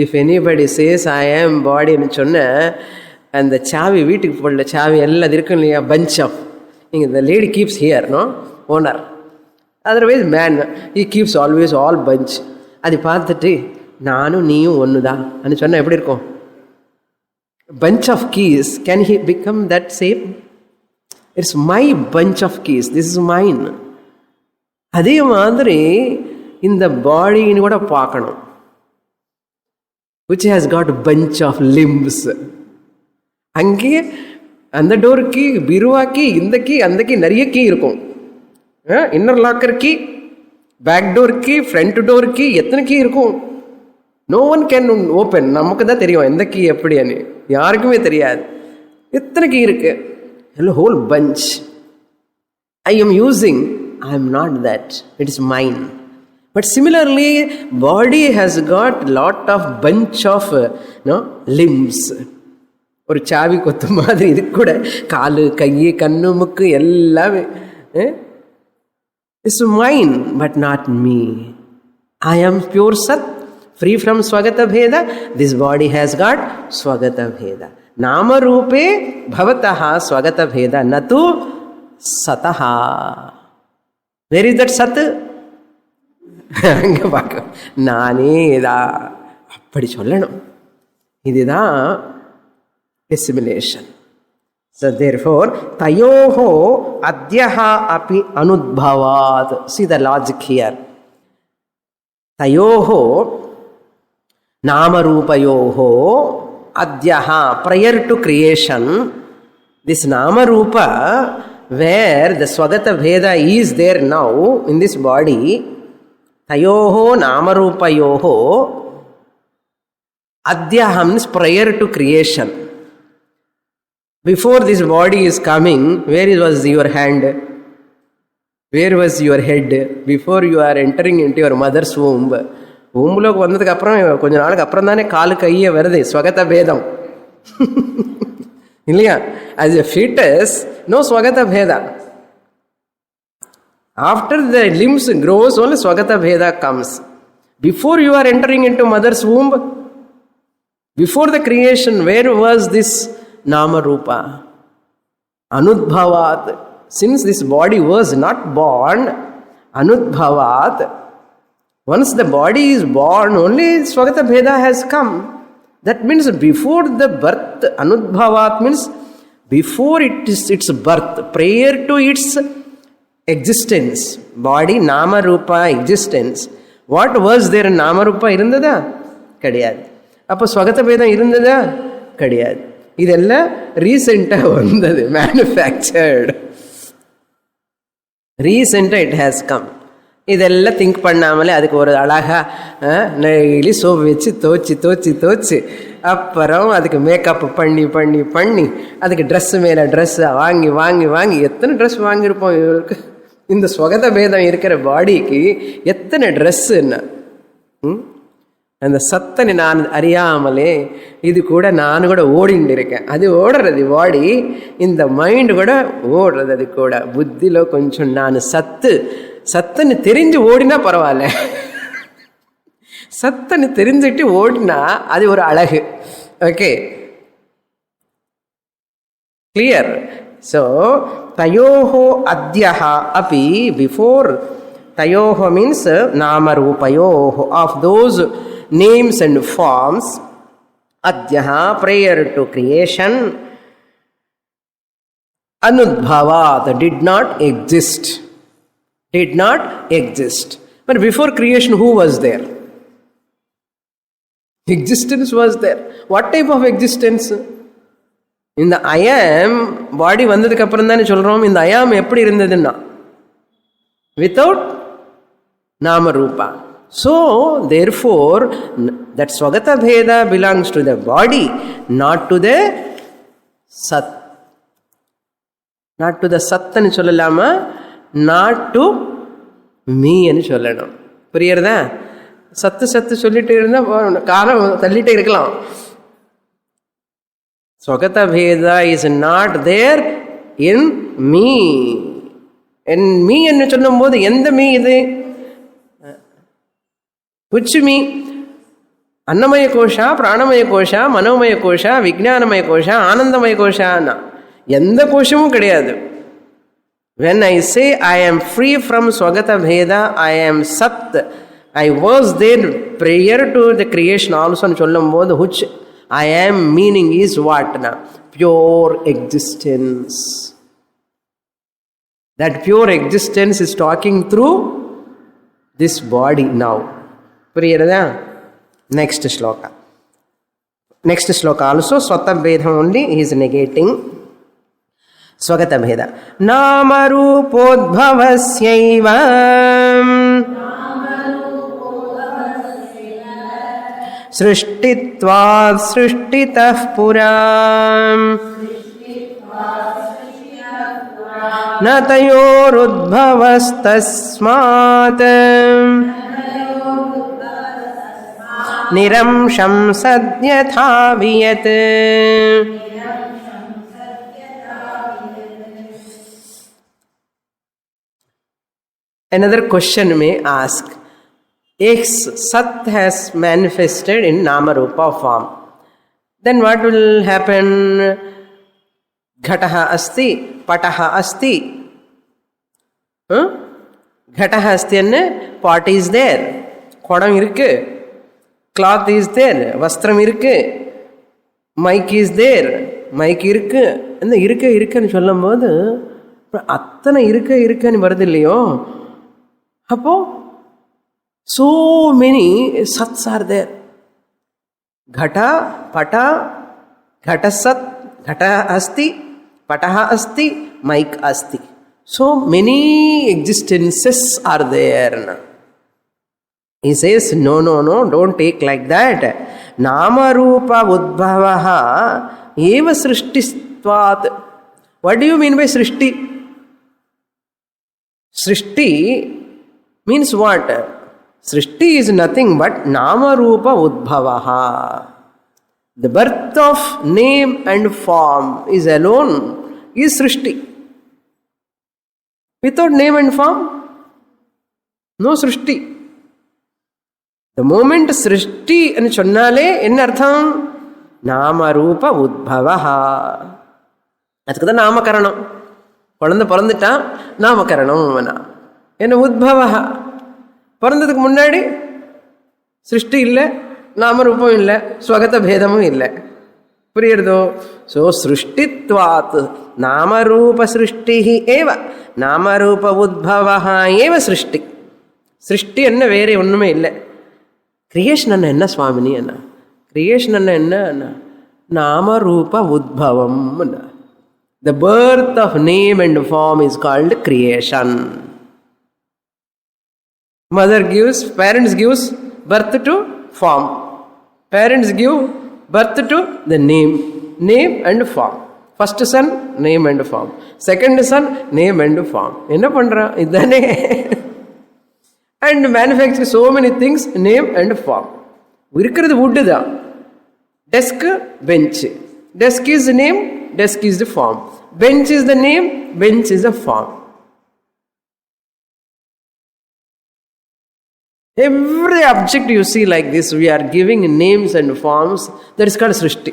இஃப் எனிபடி சேஸ் ஐ ஆம் பாடின்னு சொன்ன அந்த சாவி வீட்டுக்கு போடல, சாவி எல்லாம் அது இருக்கும் இல்லையா, பஞ்ச் ஆஃப் இங்கே the lady keeps here no owner, otherwise man he keeps always all bunch. அது பார்த்துட்டு நானும் நீயும் ஒன்று தான் அப்படின்னு சொன்னால் எப்படி இருக்கும்? Bunch of keys, can he become that same? It's my bunch of keys, this is mine. அதே மாதிரி இந்த பாடின்னு கூட பார்க்கணும், which has got a bunch of limbs. அங்கே அந்த டோர் கீ, பீருவா கீ, இந்த கீ, அந்த கீ, நிறைய கீ இருக்கும். Inner locker key, back door key, front door key, எத்தனை கீ இருக்கும்? No one can open. நமக்கு தான் தெரியும் எந்த கீ எப்படின்னு, யாருக்குமே தெரியாது. எத்தனை கீ இருக்கு, whole bunch. I am using, I am not that, it is mine. But similarly, body has got lot of bunch of limbs. ஒரு சாவி கொத்து மாதிரி இது கூட காலு, கை, கண்ணு, முக்கு எல்லாமே. It's mine, but not me. I am pure Sat, free from Swagata Bheda. This body has got Swagata Bheda. Nama Rupe Bhavataha Swagata Bheda Natu Sataha. Where is that Sat? அங்கே பார்க்க நானே இதா அப்படி சொல்லணும். இதுதான் assimilation. So therefore tayoho adyaha api anudbhavat. See the logic here. Tayoho namarupayoho adyaha, prior to creation, this namarupa where the swagata bheda is there now in this body, tayoho namarupayoho adyaha means prior to creation. Before this body is coming, where was your hand? Where was your head? Before you are entering into your mother's womb. Wombulok வந்ததுக்கு அப்புறம் கொஞ்ச நாளுக்கு அப்புறம் தானே காலு கையே வருது, ஸ்வகத பேதம் இல்லையா? As a fetus, no swagata bheda. After the limbs grows, only swagata bheda comes. Before you are entering into mother's womb, before the creation, where was this Nama Rupa? Anudbhavat. Since this body was not born, Anudbhavat, once the body is born, only Swagata Bheda has come. That means before the birth, Anudbhavat means before its birth, prior to its existence, body Nama Rupa existence. What was there? Nama Rupa irundada? Kadiyad. Appo Swagata Bheda irundada? Kadiyad. இதெல்லாம் ரீசெண்டாக வந்தது, manufactured. ரீசெண்டாக it has come. இதெல்லாம் think பண்ணாமலே அதுக்கு ஒரு அழகாக daily soap வச்சு தோச்சி அப்புறம் அதுக்கு மேக்கப் பண்ணி அதுக்கு ட்ரெஸ்ஸு மேலே ட்ரெஸ்ஸை வாங்கி எத்தனை ட்ரெஸ் வாங்கியிருப்போம் இவருக்கு. இந்த ஸ்வகத பேதம் இருக்கிற பாடிக்கு எத்தனை ட்ரெஸ்ஸுன்னா அந்த சத்தனை நான் அறியாமலே இது கூட நான் கூட ஓடிட்டு இருக்கேன். அது ஓடுறது பாடி, இந்த மைண்டு கூட ஓடுறது. அது கூட புத்திలో కొంచెం நான் சத்துன்னு தெரிஞ்சு ஓடினா பரவாயில்ல, சத்துன்னு தெரிஞ்சுட்டு ஓடினா அது ஒரு அழகு. Okay, clear? So tayoho adyaha api, before tayoho means nama rupayoho, of those names and forms, adyaha prior to creation, anudbhavat did not exist. But before creation who was there? Existence was there. What type of existence? இந்த ஐயாம் பாடி வந்ததுக்கு அப்புறம் தானே சொல்றோம். இந்த ஐயாம் எப்படி இருந்ததுன்னா without நாம ரூபா. ஸோ தேர்ஃபோர் தட் ஸ்வகத பேதா belongs to the body, not to the சத். நாட் டு த சத்துன்னு சொல்லலாமா, நாட் டு மீன்னு சொல்லணும். புரியுறதா? சத்து சொல்லிட்டு இருந்தா காலம் தள்ளிட்டே இருக்கலாம். Swagata Bheda is not there in me. In me என்று சொல்லும் போது எந்த மீ இது? which me? அன்னமய கோஷா, பிராணமய கோஷா, மனோமய கோஷா, விஜானமய கோஷா, ஆனந்தமய கோஷான்னா எந்த கோஷமும் கிடையாது. When I say I am free from Swagata Bheda, I am Sat, I was there prior to the creation also ன்னு சொல்லும் போது which I am meaning is what? Na? Pure existence. That pure existence is talking through this body now. Puriyada? Next shloka. Next shloka also Swata Bheda only he is negating. Swagata Bheda. Nama rupodbhavasyaiva सृष्टित्वात् सृष्टितः पुरा न तयोरुद्भवस्तस्मात् निरंशं सद्यथा वियत्. Another question may ask, if Sat has manifested in Nama Rupa form, then what will happen? Ghataha asti, pataha asti. Ghataha asti and pot is there, kodam irukku, cloth is there, vastram irukku, mic is there, mic irukku. And the irukku சொல்லும் போது அத்தனை இருக்குன்னு வருது இல்லையோ? அப்போ so many sats are there. Ghata, pata, ghata sat, ghata asti, pataha asti, mic asti. So many existences are there. He says, no, don't take like that. Nama rupa udbhavaha eva srishtistvat. What do you mean by srishti? Srishti means what? Srishti is nothing but Nama Rupa Udbhavaha. The birth of name and form is alone is Srishti. Without name and form, no Srishti. The moment Srishti and Chonnale, in Artham, Nama Rupa Udbhavaha. That's the Namakaranam. Parandita, Namakaranam. And Udbhavaha. பிறந்ததுக்கு முன்னாடி சிருஷ்டி இல்லை, நாமரூபம் இல்லை, ஸ்வகத பேதமும் இல்லை. புரியுறதோ? So சிருஷ்டித்வாத் நாமரூப சிருஷ்டி ஏவ நாமரூப உத்பவா ஏவ சிருஷ்டி. சிருஷ்டி என்ன வேற ஒன்றுமே இல்லை. கிரியேஷன் அண்ணா என்ன சுவாமினி அண்ணா? கிரியேஷன் அண்ணா என்ன அண்ணா? நாமரூப உத்பவம். The birth of name and form is called creation. Parents gives birth to form. Parents give birth to the name and form. First son, name and form. Second son, name and form. Enna pandra idane and manufacture so many things, name and form. இருக்கிறது wood தான். Desk, bench. Desk is the name, desk is the form. Bench is the name, bench is the form. Every object you see like this, we are giving names and forms. That is called Srishti.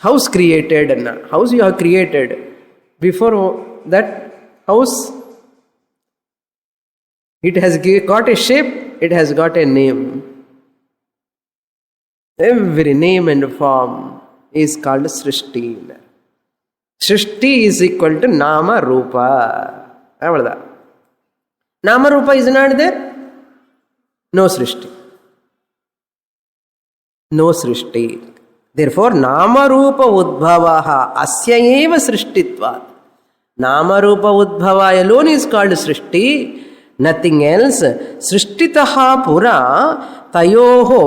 House created, and house you have created. Before that house, it has got a shape, it has got a name. Every name and form is called Srishti. Srishti is equal to Nama Rupa. Avada. Nama Rupa is not there. No Srishti. No Srishti. Therefore, Nama Rupa Udbhavaha Asya eva Srishtitvat. Nama Rupa Udbhava alone is called Srishti. Nothing else. Srishtitaha Pura Tayoho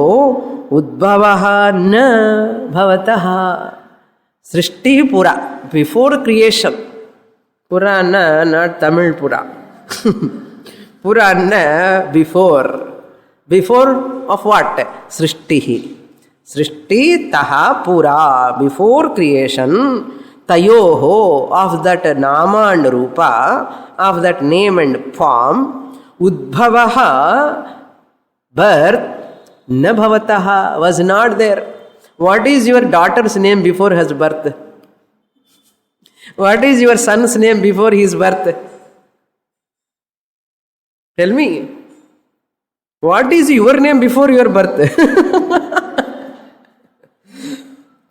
Udbhavaha na Bhavataha. Srishti Pura. Before creation. Pura na, not Tamil Pura. Pura na before. Before of what? Srishtihi. Srishti taha pura. Before creation. Tayoho, of that nama and rupa, of that name and form. Udbhavaha, birth. Na bhavataha, was not there. What is your daughter's name before his birth? What is your son's name before his birth? Tell me. What is your name before your birth?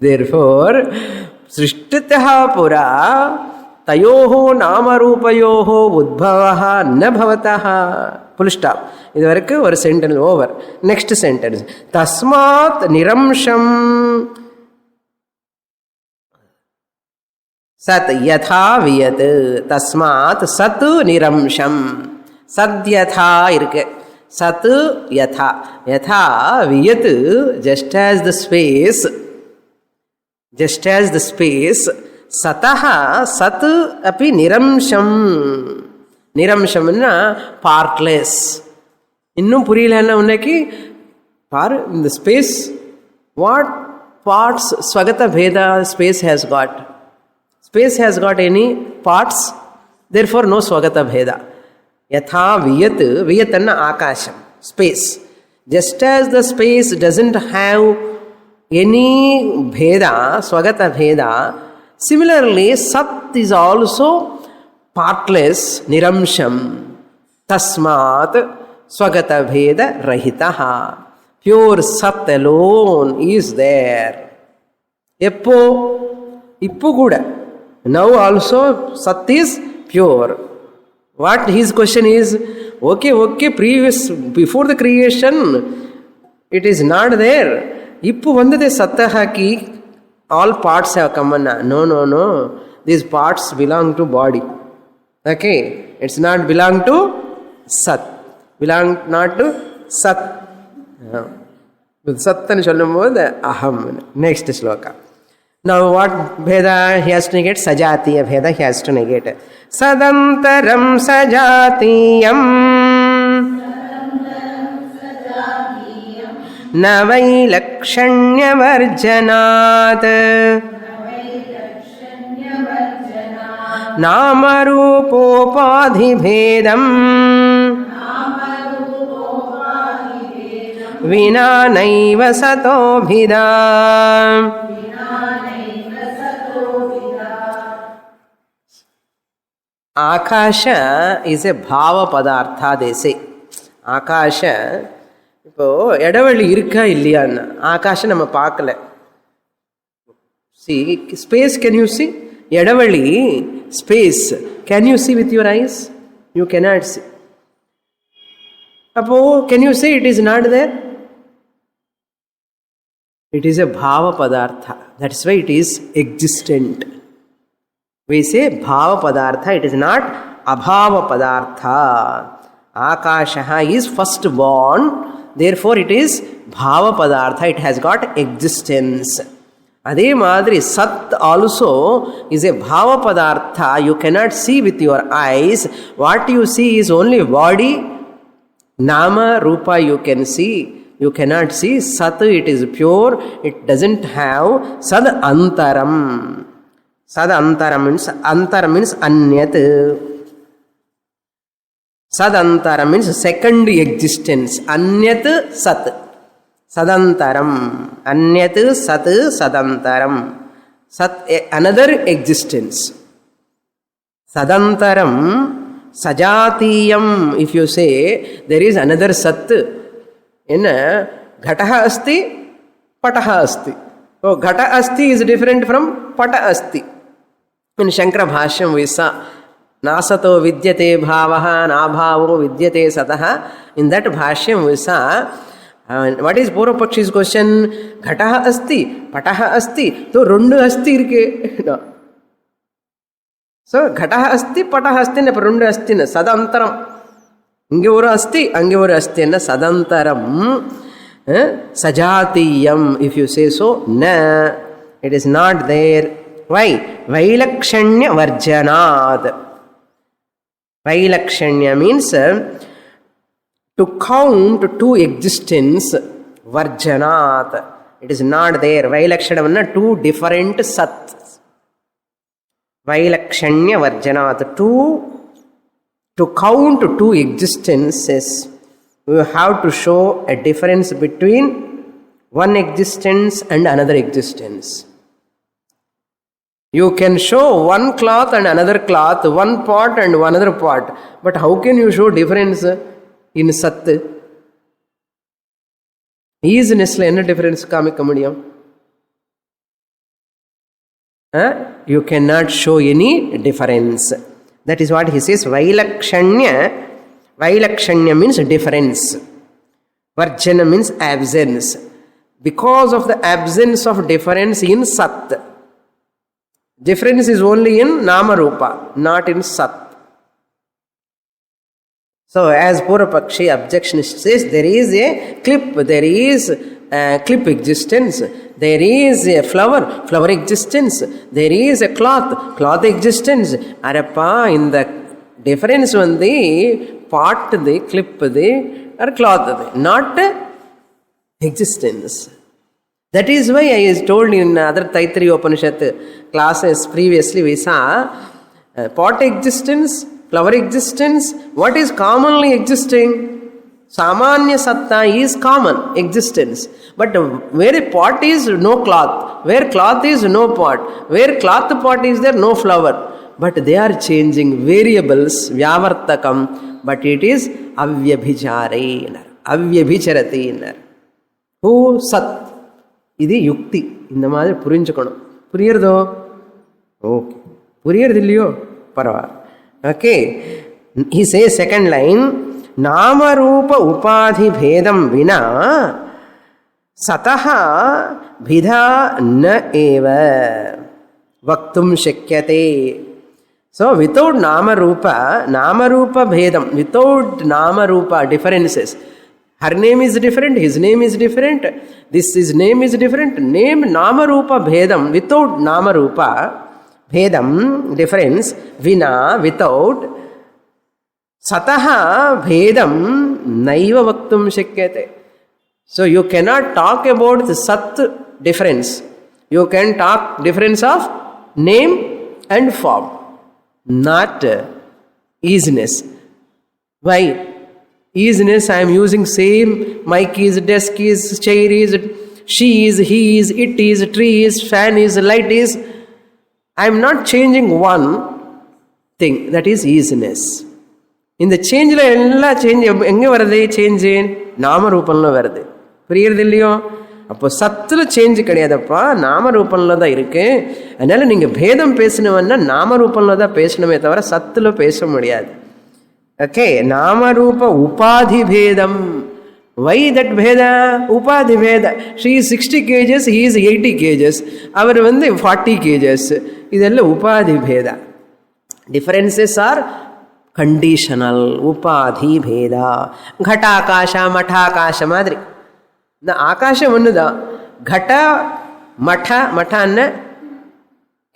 Therefore, Srishtitaha Pura Tayoho Namarupayoho Udbhavaha Na Bhavataha. Full stop. This is one sentence over. Next sentence. Tasmat Niramsham Sat Yatha Viyat. Tasmat Sat Niramsham. Sadyatha irke. Sat Yatha. Yatha Viyat. Just as the space. Just as the space. Sataha Sat api Niramsham. Niramsham na partless. Innum puriyala unnaki in the space. What parts Swagata Bheda space has got? Space has got any parts? Therefore no Swagata Bheda. Yatha Viyat. Viyat anna Akasham. Space. Just as the space doesn't have any Bheda, Swagata Bheda, similarly Sat is also partless, Niramsham. Tasmat Swagata Bheda Rahitaha. Pure Sat alone is there. Ippo Kuda. Now also Sat is pure. What his question is, okay, previous, before the creation, it is not there. Ippu vandade Sattaha ki, all parts have come. No. These parts belong to body. Okay, it's not belong to Sat. Belong not to Sat. With Sattan Shalomod, Aham. Next sloka. Now what Bheda he has to negate? Sajatiya Bheda he has to negate. Sadantaram Sajatiyam Navai Lakshanya Varjanat Namarupopadhi Bhedam Vina Naiva Sato Bhidam. Akasha is a bhava padartha, they say. Akasha, இப்போ இடவெளி இருக்கா இல்லையான்னு ஆகாஷம் நம்ம பார்க்கல. See, space, can you see? இடவெளி, space, can you see with your eyes? You cannot see. அப்போ can you say it is not there? It is a bhava padartha. That's why it is existent. We say bhava padartha, it is not abhava padartha. Akashaha is first born, therefore it is bhava padartha, it has got existence. Adhe madri Sat also is a bhava padartha, you cannot see with your eyes. What you see is only body, Nama, Rupa you can see. You cannot see. Sat, it is pure. It doesn't have sad antaram. Sad antaram means anyat. Sadantara means second existence. Anyat sat. Sadantaram. Anyat sat sadantaram. Sat, another existence. Sadantaram, sajatiyam. If you say there is another sat, in ghataha asti, pataha asti. So ghata asti is different from pata asti. In Shankara Bhashyam we saw nasato vidyate bhavaha nabhavo vidyate sataha. In that Bhashyam we saw what is Purva Pakshi's question? Ghataha asti, pataha asti. So rundu asti irke. No. So ghataha asti, pataha asti na rundu asti na sadantaram. Angevaru asti, angevaru asti na sadantaram. Sajatiyam, if you say so, na, it is not there. Why? Vailakshanya varjanad. Vailakshanya means to count two existence, varjanat. It is not there. Vailakshana, two different sats. Vailakshanya varjanat. To count two existences, we have to show a difference between one existence and another existence. You can show one cloth and another cloth, one pot and another pot. But how can you show difference in Sat? Easinessly, what difference kamika mudiyum? You cannot show any difference. That is what he says. Vailakshanya. Vailakshanya means difference. Varjana means absence. Because of the absence of difference in Sat. Difference is only in Namarupa, not in Sat. So, as Purva Pakshi objectionist says, there is a clip, there is a clip existence, there is a flower, flower existence, there is a cloth, cloth existence. Arappa, in the difference on the pot, the clip, the or cloth, not existence. That is why I told in other Taittiriya Upanishad classes previously, we saw pot existence, flower existence. What is commonly existing? Samanya Satta is common existence. But where a pot is, no cloth. Where cloth is, no pot. Where cloth pot is there, no flower. But they are changing variables, Vyavartakam. But it is Avyabhichare. Avyabhicharati. Who Sat? இது யுக்தி. இந்த மாதிரி புரிஞ்சுக்கணும். புரியுறதோ? Okay. புரியுறது இல்லையோ? பரவாயில்ல. Okay. He says second line, நாமரூப உபாதி பேதம் வினா சதஹ பிதா ந ஏவ வக்தும் சக்யதே. So without namarupa bhedam, without namarupa differences, her name is different, his name is different, his name is different, name namarupa bhedam, without namarupa bhedam, difference, vina, without, sataha bhedam naiva vaktum shakyate. So you cannot talk about the sat difference. You can talk difference of name and form, not easiness. Why? Easiness, I am using same mic is, desk is, chair is, she is, he is, it is, tree is, fan is, light is. I am not changing one thing. That is easiness. In the change, ella change, enge varade change in nama roopanlo varade. புரியுறதில்லையோ? அப்போ சத்துல change கிடையாதப்பா, நாம ரூபம்ல தான் இருக்கு. அதனால நீங்க பேதம் பேசணும்னா நாம ரூபம்ல தான் பேசணுமே தவிர சத்துல பேச முடியாது. ஓகே, நாமரூப உபாதி பேதம். Why that bheda? Upadhi bheda. She is 60 kgs, he is 80 kgs. Our 40 kgs. இதெல்லாம் உபாதி bheda. Differences are conditional. உபாதி bheda. Ghatakasha, Mathakasha மாதிரி. இந்த ஆகாசம் ஒண்ணுதான். கட மட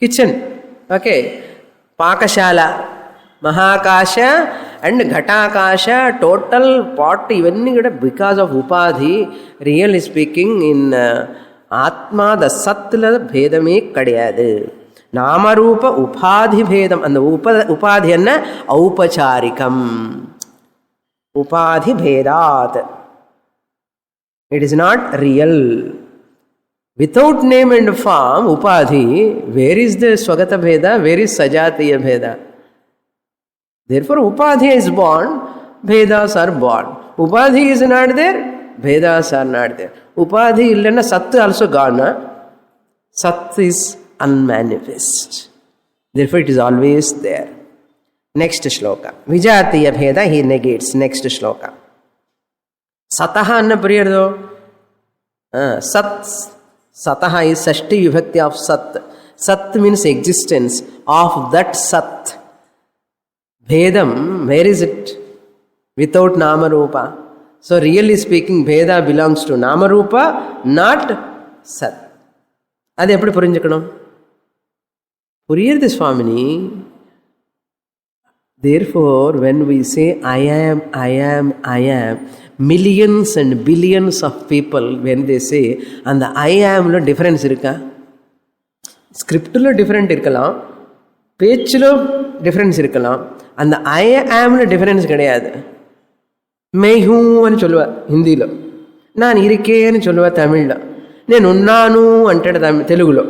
கிச்சன். ஓகே, பாகசாலா Mahakasha and Ghatakasha, total pot, ivanni kuda because of Upadhi, really speaking, in Atma, the Satla Bhedame Kadiyadu. Namarupa Upadhi Bhedam, and the Upadhi anna Aupacharikam. Upadhi Bhedat. It is not real. Without name and form, Upadhi, where is the Swagata Bheda, where is Sajatiya Bheda? Therefore, Upadhi is born, Bhedas are born. Upadhi is not there, Bhedas are not there. Upadhi illana Sat also gone. Sat is unmanifest. Therefore, it is always there. Next shloka. Vijatiya Bheda, he negates. Next shloka. Sataha anna priyardo. Sat. Sataha is Sashti Vibhakti of Sat. Sat means existence of that Sat. Bhedam, where is it? Without Namarupa. So really speaking, Bheda belongs to Namarupa, not Sat. Adi eppadi purinjukkanum? Puriyirudhu Swamini. Therefore, when we say I am, millions and billions of people, when they say, and the I am lo difference irukka? Script lo different irkalam, page lo difference irkalam, and the I am lo difference kadiyadu. Main hu ani solluva Hindi lo, naan irukke ani solluva Tamil lo, nenu unnanu antadu Telugu lo.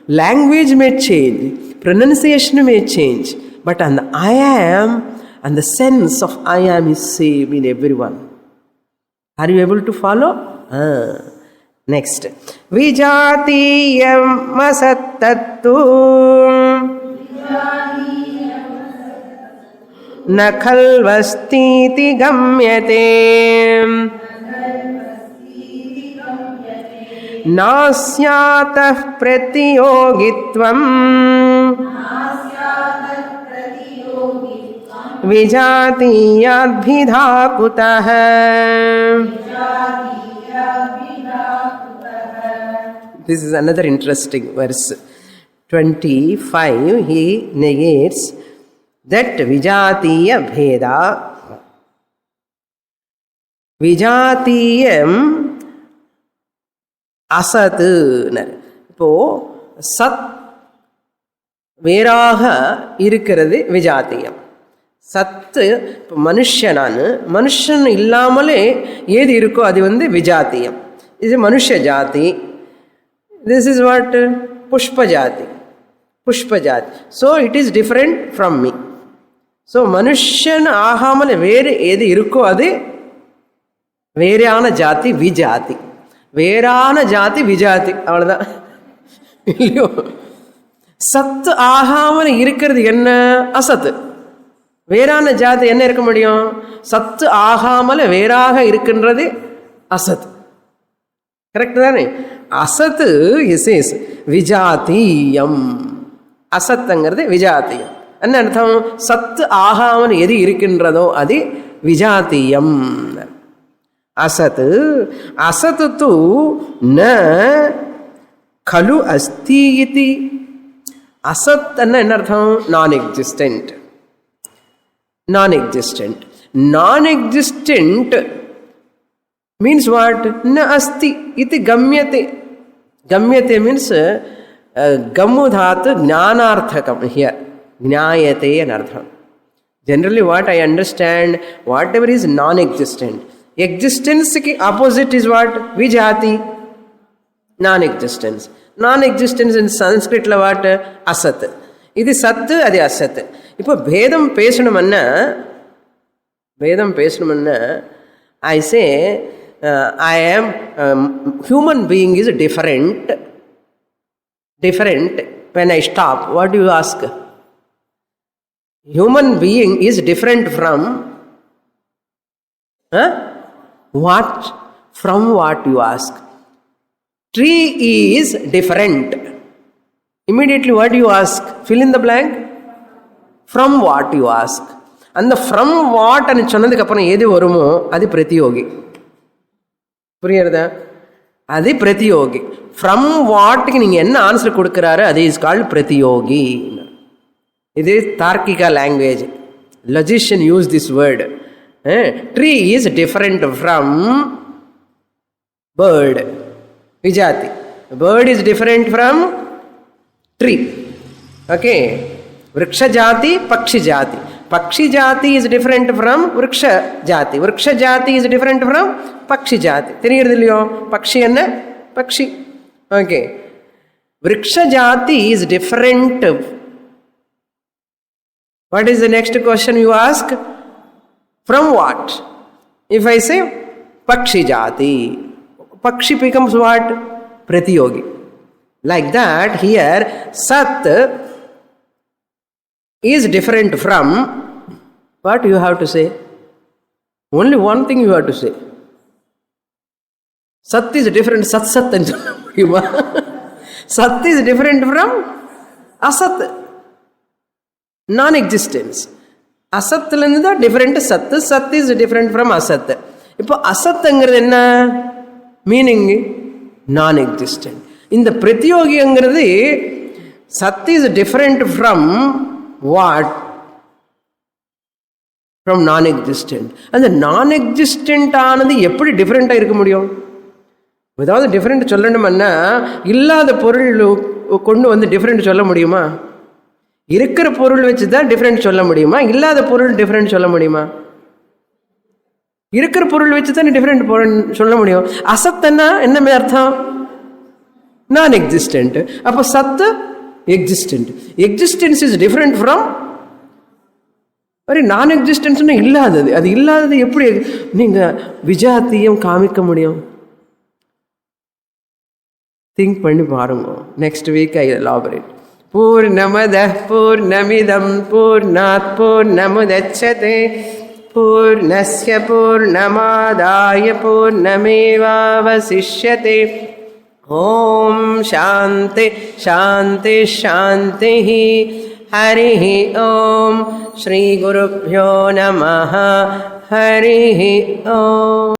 Language may change, pronunciation may change, but and the I am and the sense of I am is same in everyone. Are you able to follow? Next. Vijatiyam masattattu na khalvastiti gamyate nasyatah pratiyogitvam Vijatiyadbhidha kutah. This is another interesting verse. 25, he negates that Vijatiya Bheda. Vijatiyam Asat. இப்போ சத் வேறாக இருக்கிறது விஜாத்தியம். சத்து இப்போ மனுஷன் இல்லாமலே ஏது இருக்கோ அது விஜாத்தியம். இது மனுஷ ஜாதி. திஸ் இஸ் வாட் புஷ்ப ஜாதி. So it is different from me. So மனுஷன் ஆகாமல் வேறு ஏது இருக்கோ அது வேறான ஜாதி விஜாதி. வேறான ஜாதி விஜாதி, அவ்வளோதான். இல்லையோ? சத்து ஆகாமல் இருக்கிறது என்ன? அசத்து. வேறான ஜாதி என்ன இருக்க முடியும்? சத்து ஆகாமல் வேறாக இருக்கின்றது அசத். கரெக்ட் தானே? அசத்து இஸ் விஜாத்தியம். அசத்துங்கிறது விஜாத்தியம். என்ன அர்த்தம்? சத்து ஆகாமல் எது இருக்கின்றதோ அது விஜாத்தியம். அசத் அசத்து து ந கலு அஸ்தி இதி. அசத் என்ன அர்த்தம்? நான் existent. Non-existent. Non-existent means what? Na asti iti gamyate. Gamyate means gamu dhatu jnanarthakam here. Jnayate anartham. Generally what I understand, whatever is non-existent. Existence ki opposite is what? Vijati. Non-existence. Non-existence in Sanskrit la what? Asat. இது சத்து, அது அசத்து. இப்போ பேதம் பேசணும்னா ஐ say I ஆம் human being is different. when I stop, what do you ask? Human being is different from what? From what you ask? Tree is different. Immediately what do you ask? Fill in the blank. From what you ask. And the from what ani சொன்னதுக்கு அப்புறம் எது வருமோ அது பிரதியோகி. புரியுறதா? அது பிரதியோகி. From வாட்டுக்கு நீங்கள் என்ன ஆன்சர் கொடுக்குறாரு அது இஸ் கால்ட் பிரதியோகி. இது தார்க்கிகா language. Logician used this word. Tree is different from bird. Vijati. Bird is different from tree. Okay. Vriksha jati, pakshi jati. Pakshi jati is different from vriksha jati. Vriksha jati is different from pakshi jati. Theriyudillo? Pakshi enna? Pakshi. Okay. Vriksha jati is different. What is the next question you ask? From what? If I say pakshi jati, pakshi becomes what? Pratiyogi. Like that, here Sat is different from what you have to say? Only one thing you have to say. Sat is different. Sat and Sat is different from Asat. Non-existence. அசத்துலேருந்து தான் different சத்து. சத் is different from அசத். இப்போ அசத்துங்கிறது என்ன meaning? நான் existent. இந்த பிரத்யோகிங்கிறது சத் is different from what? From நான் existent. அந்த நான் எக்ஸிஸ்டன்ட் ஆனது எப்படி டிஃப்ரெண்ட்டாக இருக்க முடியும்? ஏதாவது டிஃப்ரெண்ட் சொல்லணும்னா இல்லாத பொருள் கொண்டு வந்து டிஃப்ரெண்ட் சொல்ல முடியுமா? இருக்கிற பொருள் வச்சு தான் டிஃப்ரெண்ட் சொல்ல முடியுமா? இல்லாத பொருள் டிஃப்ரெண்ட் சொல்ல முடியுமா? இருக்கிற பொருள் வச்சு தான் டிஃப்ரெண்ட் பொருள் சொல்ல முடியும். அசத்துன்னா என்ன அர்த்தம்? நான் எக்ஸிஸ்டன்ட். அப்போ சத்து existent. Existence is different from நான் எக்ஸிஸ்டன்ஸ்னு இல்லாதது. அது இல்லாதது எப்படி நீங்கள் விஜாத்தியம் காமிக்க முடியும்? திங்க் பண்ணி பாருங்க. Next week I elaborate. पूर्णमदः पूर्णमिदं पूर्णात् पूर्णमुदच्यते पूर्णस्य पूर्णमादाय पूर्णमेवावशिष्यते. ॐ शान्ति शान्ति शान्तिः. हरिः ॐ. श्रीगुरुभ्यो नमः. हरिः ॐ.